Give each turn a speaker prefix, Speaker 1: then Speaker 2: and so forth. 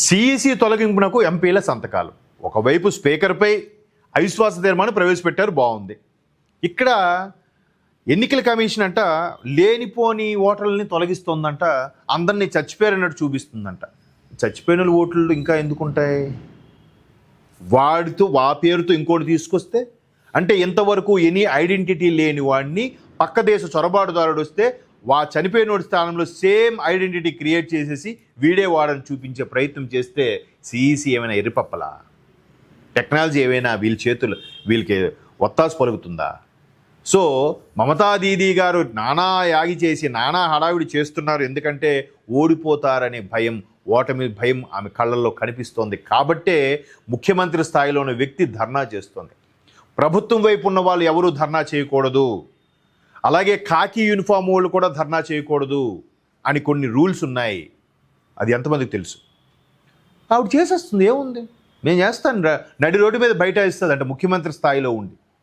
Speaker 1: CEC తొలగింపునకు ఎంపీల సంతకాలు. ఒకవైపు స్పీకర్పై అవిశ్వాస తీర్మానం ప్రవేశపెట్టారు, బాగుంది. ఇక్కడ ఎన్నికల కమిషన్ అంట లేనిపోని ఓటర్లని తొలగిస్తోందంట, అందరినీ చచ్చిపోయారన్నట్టు చూపిస్తుందంట. చచ్చిపోయిన ఓట్లు ఇంకా ఎందుకుంటాయి? ఆ పేరుతో ఇంకోటి తీసుకొస్తే అంటే ఇంతవరకు ఎనీ ఐడెంటిటీ లేని వాడిని పక్క దేశ చొరబాటుదారుడు వస్తే చనిపోయిన వాడి స్థానంలో సేమ్ ఐడెంటిటీ క్రియేట్ చేసేసి వీడే వాడని చూపించే ప్రయత్నం చేస్తే సిఈసి ఏమైనా ఎర్రిపప్పలా? టెక్నాలజీ ఏమైనా వీళ్ళకి ఒత్తాసు పలుకుతుందా? సో మమతా దీదీ గారు నానా యాగి చేసి నానా హడావిడి చేస్తున్నారు, ఎందుకంటే ఓడిపోతారనే భయం, ఓటమి భయం ఆమె కళ్ళల్లో కనిపిస్తోంది. కాబట్టే ముఖ్యమంత్రి స్థాయిలో ఉన్న వ్యక్తి ధర్నా చేస్తోంది. ప్రభుత్వం వైపు ఉన్న వాళ్ళు ఎవరూ ధర్నా చేయకూడదు, అలాగే కాకి యూనిఫామ్ వాళ్ళు కూడా ధర్నా చేయకూడదు అని కొన్ని రూల్స్ ఉన్నాయి. అది ఎంతమందికి తెలుసు? ఆవిడ చేసేస్తుంది, ఏముంది, నేను చేస్తాను, నడి రోడ్డు మీద బయట ఇస్తుంది అంటే ముఖ్యమంత్రి స్థాయిలో ఉండి.